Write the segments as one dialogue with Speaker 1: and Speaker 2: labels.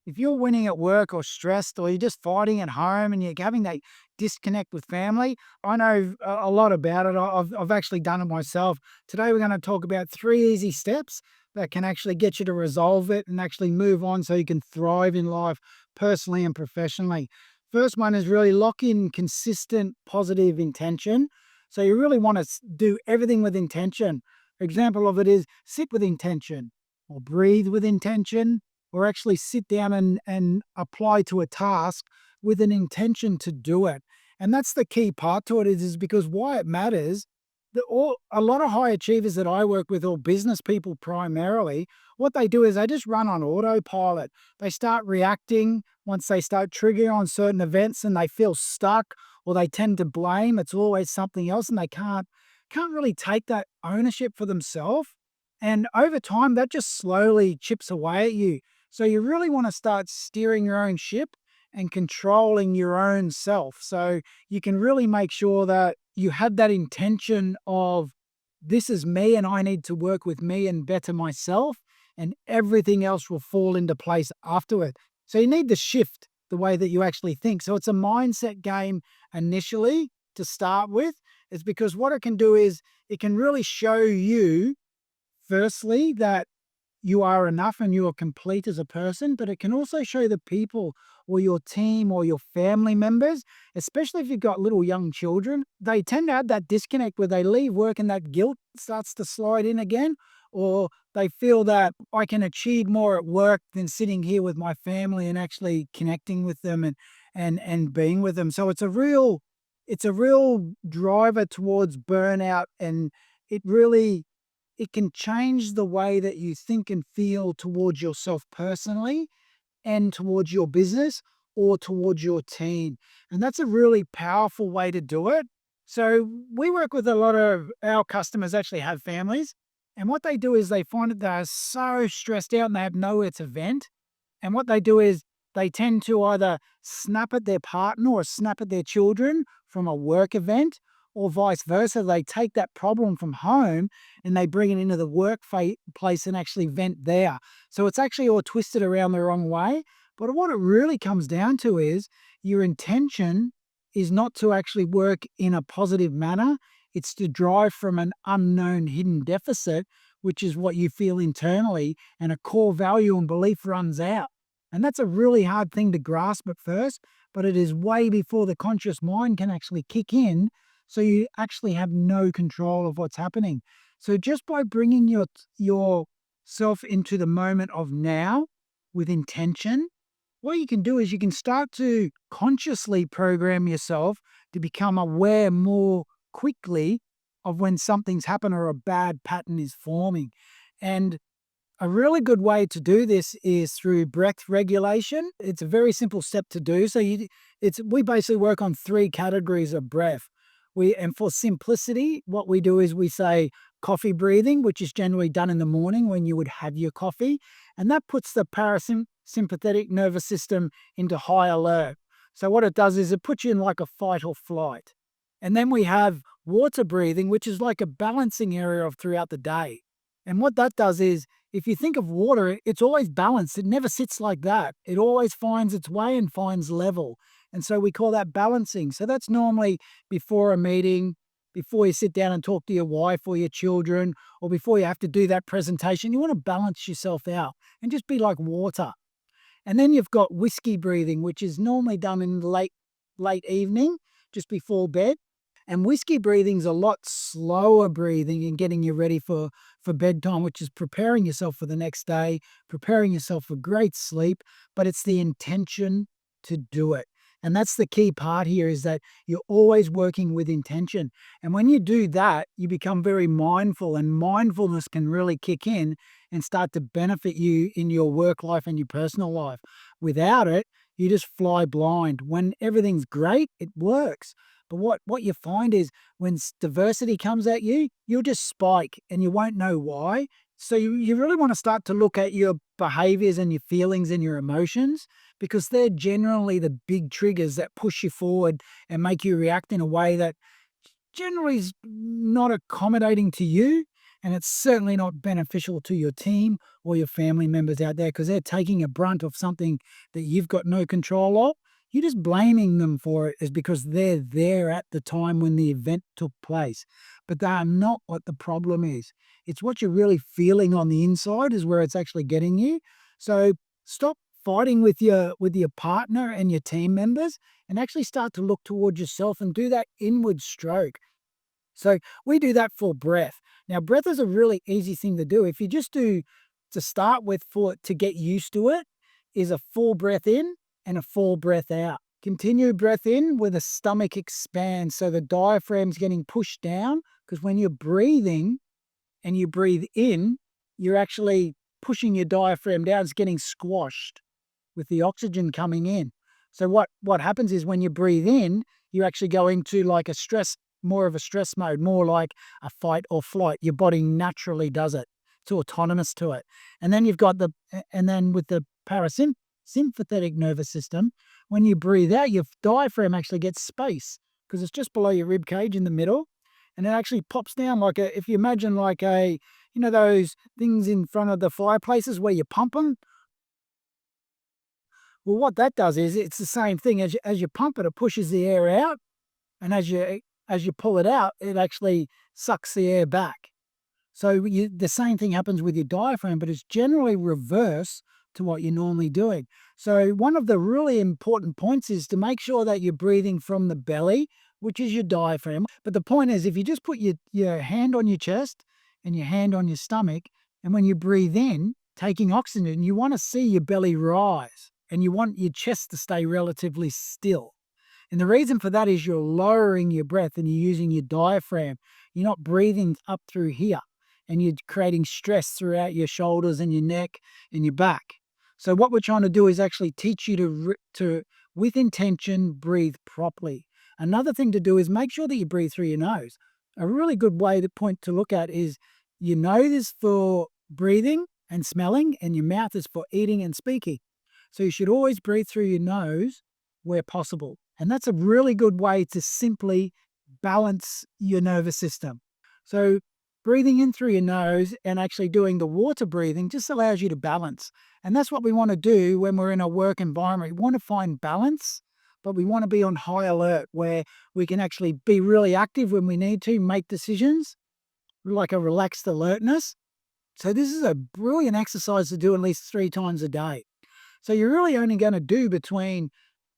Speaker 1: If you're winning at work or stressed, or you're just fighting at home and you're having that disconnect with family, I know a lot about it. I've actually done it myself. Today, we're going to talk about 3 easy steps that can actually get you to resolve it and actually move on so you can thrive in life personally and professionally. First one is really lock in consistent positive intention. So you really want to do everything with intention. Example of it is sit with intention or breathe with intention or actually sit down and apply to a task with an intention to do it. And that's the key part to it is because why it matters. A lot of high achievers that I work with, or business people primarily, what they do is they just run on autopilot. They start reacting once they start triggering on certain events and they feel stuck, or they tend to blame. It's always something else, and they can't really take that ownership for themselves. And over time, that just slowly chips away at you. So you really want to start steering your own ship and controlling your own self. So you can really make sure that you have that intention of this is me and I need to work with me and better myself, and everything else will fall into place afterward. So you need to shift the way that you actually think. So it's a mindset game initially to start with, is because what it can do is it can really show you, firstly, that you are enough and you are complete as a person, but it can also show the people or your team or your family members, especially if you've got little young children, they tend to have that disconnect where they leave work and that guilt starts to slide in again, or they feel that I can achieve more at work than sitting here with my family and actually connecting with them and being with them. So it's a real driver towards burnout, and it really it can change the way that you think and feel towards yourself personally and towards your business or towards your team. And that's a really powerful way to do it. So we work with a lot of our customers actually have families. And what they do is they find that they're so stressed out and they have nowhere to vent. And what they do is they tend to either snap at their partner or snap at their children from a work event, or vice versa. They take that problem from home and they bring it into the place and actually vent there. So it's actually all twisted around the wrong way. But what it really comes down to is your intention is not to actually work in a positive manner. It's to drive from an unknown hidden deficit, which is what you feel internally, and a core value and belief runs out. And that's a really hard thing to grasp at first, but it is way before the conscious mind can actually kick in. So you actually have no control of what's happening. So just by bringing yourself into the moment of now with intention, what you can do is you can start to consciously program yourself to become aware more quickly of when something's happened or a bad pattern is forming. And a really good way to do this is through breath regulation. It's a very simple step to do. We basically work on 3 categories of breath. And for simplicity, what we do is we say coffee breathing, which is generally done in the morning when you would have your coffee, and that puts the parasympathetic nervous system into high alert. So what it does is it puts you in like a fight or flight. And then we have water breathing, which is like a balancing area of throughout the day. And what that does is, if you think of water, it's always balanced. It never sits like that. It always finds its way and finds level. And so we call that balancing. So that's normally before a meeting, before you sit down and talk to your wife or your children, or before you have to do that presentation. You want to balance yourself out and just be like water. And then you've got whiskey breathing, which is normally done in the late evening, just before bed. And whiskey breathing's a lot slower breathing and getting you ready for bedtime, which is preparing yourself for the next day, preparing yourself for great sleep, but it's the intention to do it. And that's the key part here, is that you're always working with intention. And when you do that, you become very mindful, and mindfulness can really kick in and start to benefit you in your work life and your personal life. Without it, you just fly blind. When everything's great, it works. But what you find is when diversity comes at you, you'll just spike and you won't know why. So you really want to start to look at your behaviors and your feelings and your emotions, because they're generally the big triggers that push you forward and make you react in a way that generally is not accommodating to you. And it's certainly not beneficial to your team or your family members out there because they're taking a brunt of something that you've got no control of. You're just blaming them for it is because they're there at the time when the event took place. But they are not what the problem is. It's what you're really feeling on the inside is where it's actually getting you. So stop fighting with your partner and your team members and actually start to look towards yourself and do that inward stroke. So we do that for breath. Now, breath is a really easy thing to do. If you just do to start with for to get used to it, is a full breath in and a full breath out. Continue breath in where the stomach expands. So the diaphragm's getting pushed down because when you're breathing and you breathe in, you're actually pushing your diaphragm down. It's getting squashed with the oxygen coming in. So what happens is when you breathe in, you actually go into like a stress, more of a stress mode, more like a fight or flight. Your body naturally does it. It's autonomous to it. And then you've got and then with the sympathetic nervous system, when you breathe out, your diaphragm actually gets space because it's just below your rib cage in the middle. And it actually pops down like if you imagine like those things in front of the fireplaces where you pump them. Well, what that does is it's the same thing as you pump it, it pushes the air out, and as you pull it out, it actually sucks the air back. So the same thing happens with your diaphragm, but it's generally reverse to what you're normally doing. So one of the really important points is to make sure that you're breathing from the belly, which is your diaphragm. But the point is, if you just put your hand on your chest and your hand on your stomach, and when you breathe in, taking oxygen, you want to see your belly rise and you want your chest to stay relatively still. And the reason for that is you're lowering your breath and you're using your diaphragm. You're not breathing up through here and you're creating stress throughout your shoulders and your neck and your back. So what we're trying to do is actually teach you to with intention, breathe properly. Another thing to do is make sure that you breathe through your nose. A really good way to point to look at is your nose is for breathing and smelling and your mouth is for eating and speaking. So you should always breathe through your nose where possible. And that's a really good way to simply balance your nervous system. So breathing in through your nose and actually doing the water breathing just allows you to balance. And that's what we want to do when we're in a work environment. We want to find balance, but we want to be on high alert where we can actually be really active when we need to, make decisions, like a relaxed alertness. So this is a brilliant exercise to do at least 3 times a day. So you're really only going to do between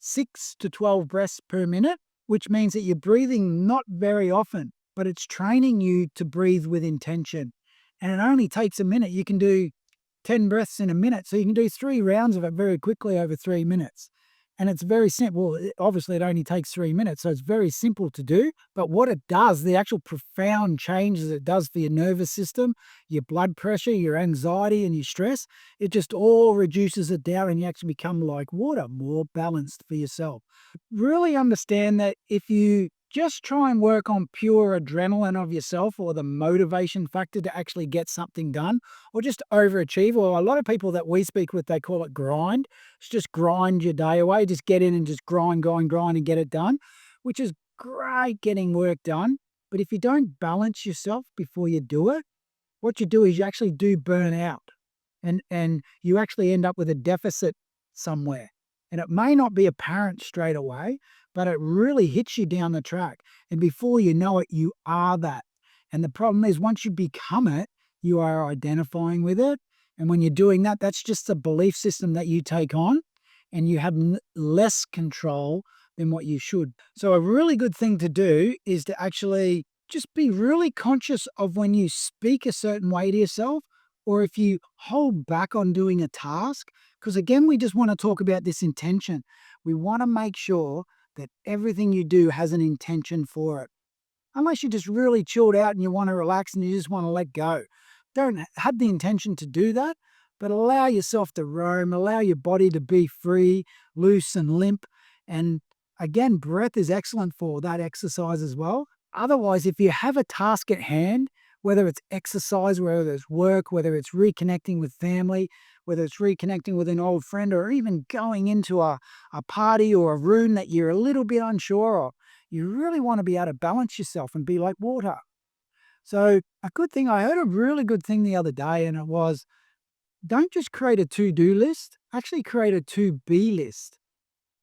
Speaker 1: 6 to 12 breaths per minute, which means that you're breathing not very often, but it's training you to breathe with intention. And it only takes a minute. You can do 10 breaths in a minute. So you can do 3 rounds of it very quickly over 3 minutes. And it's very simple. Obviously, it only takes 3 minutes. So it's very simple to do. But what it does, the actual profound changes it does for your nervous system, your blood pressure, your anxiety, and your stress, it just all reduces it down and you actually become like water, more balanced for yourself. Really understand that if you just try and work on pure adrenaline of yourself or the motivation factor to actually get something done or just overachieve, or a lot of people that we speak with, they call it grind. It's just grind your day away, just get in and just grind and get it done, which is great getting work done. But if you don't balance yourself before you do it, what you do is you actually do burn out and you actually end up with a deficit somewhere. And it may not be apparent straight away, but it really hits you down the track. And before you know it, you are that. And the problem is once you become it, you are identifying with it. And when you're doing that, that's just a belief system that you take on and you have less control than what you should. So a really good thing to do is to actually just be really conscious of when you speak a certain way to yourself or if you hold back on doing a task. Because again, we just want to talk about this intention. We want to make sure that everything you do has an intention for it. Unless you're just really chilled out and you want to relax and you just want to let go. Don't have the intention to do that, but allow yourself to roam, allow your body to be free, loose and limp. And again, breath is excellent for that exercise as well. Otherwise, if you have a task at hand, whether it's exercise, whether it's work, whether it's reconnecting with family, whether it's reconnecting with an old friend, or even going into a party or a room that you're a little bit unsure of, you really want to be able to balance yourself and be like water. So, a good thing, I heard a really good thing the other day, and it was don't just create a to do list, actually create a to be list.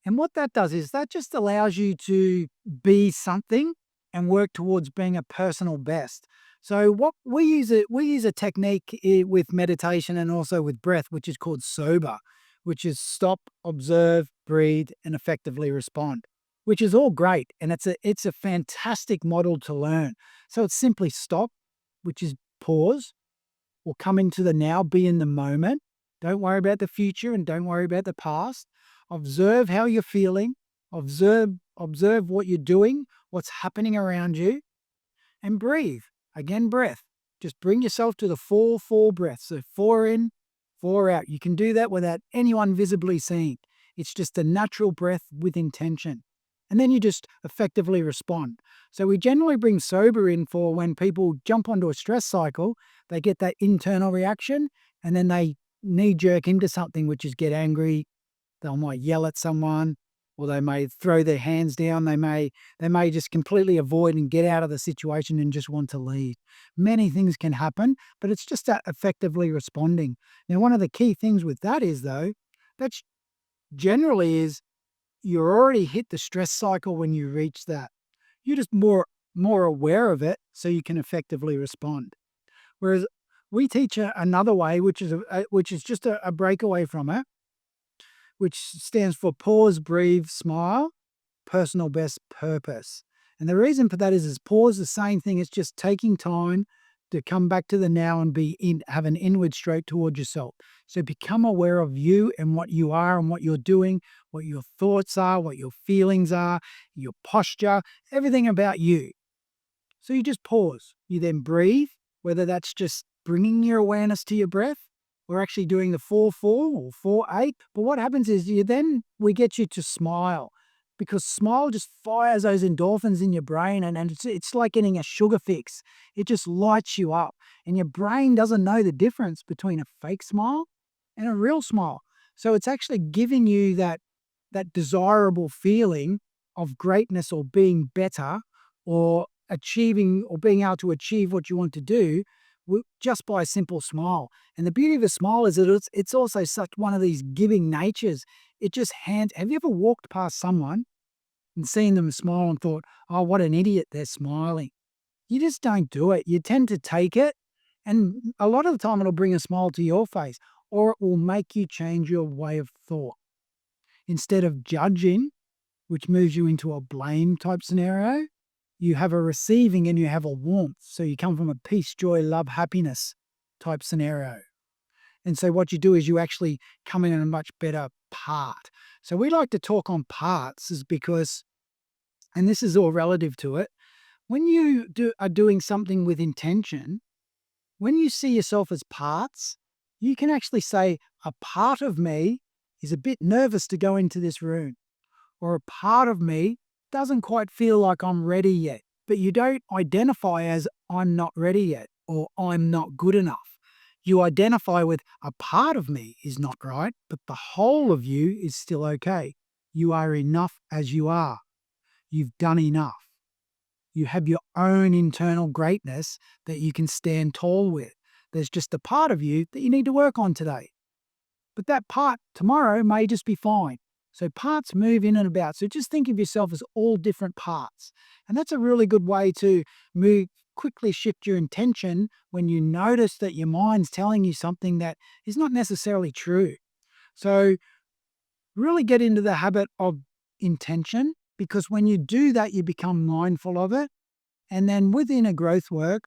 Speaker 1: And what that does is that just allows you to be something and work towards being a personal best. So what we use a technique with meditation and also with breath, which is called sober, which is stop, observe, breathe, and effectively respond, which is all great. And it's a fantastic model to learn. So it's simply stop, which is pause, or come into the now, be in the moment. Don't worry about the future and don't worry about the past. Observe how you're feeling. Observe what you're doing, what's happening around you, and breathe. Again, breath. Just bring yourself to the 4 breaths. So 4 in, 4 out. You can do that without anyone visibly seeing. It's just a natural breath with intention. And then you just effectively respond. So we generally bring sober in for when people jump onto a stress cycle, they get that internal reaction and then they knee jerk into something, which is get angry. They might yell at someone, or they may throw their hands down. They may just completely avoid and get out of the situation and just want to leave. Many things can happen, but it's just that effectively responding. Now, one of the key things with that is though, that's generally is you're already hit the stress cycle when you reach that. You're just more aware of it, so you can effectively respond. Whereas we teach another way, which is just a breakaway from it, which stands for pause, breathe, smile, personal best purpose. And the reason for that is pause, the same thing. It's just taking time to come back to the now and have an inward stroke towards yourself. So become aware of you and what you are and what you're doing, what your thoughts are, what your feelings are, your posture, everything about you. So you just pause. You then breathe, whether that's just bringing your awareness to your breath or actually doing the 4-4 or 4-8. But what happens is we get you to smile, because smile just fires those endorphins in your brain, and it's like getting a sugar fix. It just lights you up, and your brain doesn't know the difference between a fake smile and a real smile. So it's actually giving you that desirable feeling of greatness or being better or achieving or being able to achieve what you want to do just by a simple smile. And the beauty of a smile is that it's also such one of these giving natures. It just have you ever walked past someone and seen them smile and thought, oh, what an idiot, they're smiling? You just don't do it. You tend to take it, and a lot of the time it'll bring a smile to your face, or it will make you change your way of thought. Instead of judging, which moves you into a blame type scenario, you have a receiving and you have a warmth. So you come from a peace, joy, love, happiness type scenario. And so what you do is you actually come in a much better part. So we like to talk on parts is because, and this is all relative to it, when you are doing something with intention, when you see yourself as parts, you can actually say, a part of me is a bit nervous to go into this room, or a part of me doesn't quite feel like I'm ready yet. But you don't identify as I'm not ready yet or I'm not good enough. You identify with a part of me is not right, but the whole of you is still okay. You are enough as you are. You've done enough. You have your own internal greatness that you can stand tall with. There's just a part of you that you need to work on today. But that part tomorrow may just be fine. So parts move in and about. So just think of yourself as all different parts. And that's a really good way to quickly shift your intention when you notice that your mind's telling you something that is not necessarily true. So really get into the habit of intention, because when you do that, you become mindful of it. And then with inner growth work,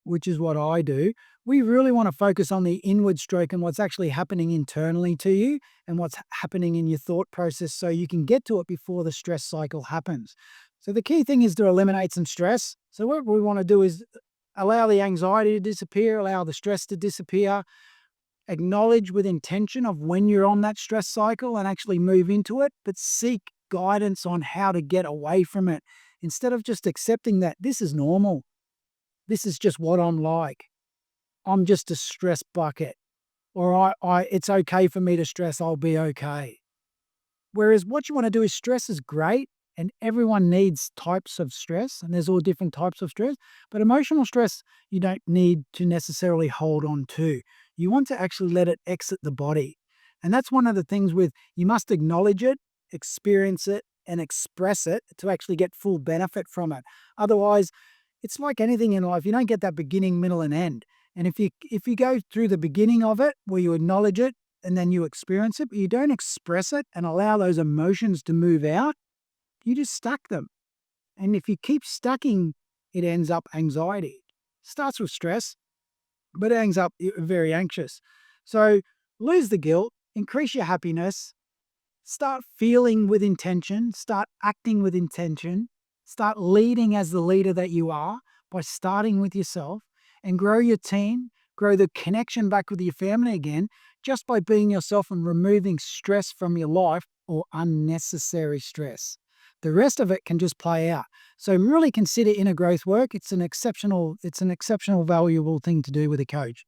Speaker 1: which is what I do, we really want to focus on the inward stroke and what's actually happening internally to you and what's happening in your thought process, so you can get to it before the stress cycle happens. So the key thing is to eliminate some stress. So what we want to do is allow the anxiety to disappear, allow the stress to disappear, acknowledge with intention of when you're on that stress cycle and actually move into it, but seek guidance on how to get away from it instead of just accepting that this is normal. This is just what I'm like. I'm just a stress bucket. Or it's okay for me to stress, I'll be okay. Whereas what you want to do is stress is great, And everyone needs types of stress, and there's all different types of stress. But emotional stress, you don't need to necessarily hold on to. You want to actually let it exit the body. And that's one of the things with you must acknowledge it, experience it, and express it to actually get full benefit from it. Otherwise, it's like anything in life. You don't get that beginning, middle, and end. And if you go through the beginning of it where you acknowledge it and then you experience it, but you don't express it and allow those emotions to move out, you just stuck them. And if you keep stucking, it ends up anxiety. Starts with stress, but it ends up very anxious. So lose the guilt, increase your happiness, start feeling with intention, start acting with intention, start leading as the leader that you are by starting with yourself, and grow your team, grow the connection back with your family again just by being yourself and removing stress from your life or unnecessary stress. The rest of it can just play out. So really consider inner growth work. It's an exceptional valuable thing to do with a coach.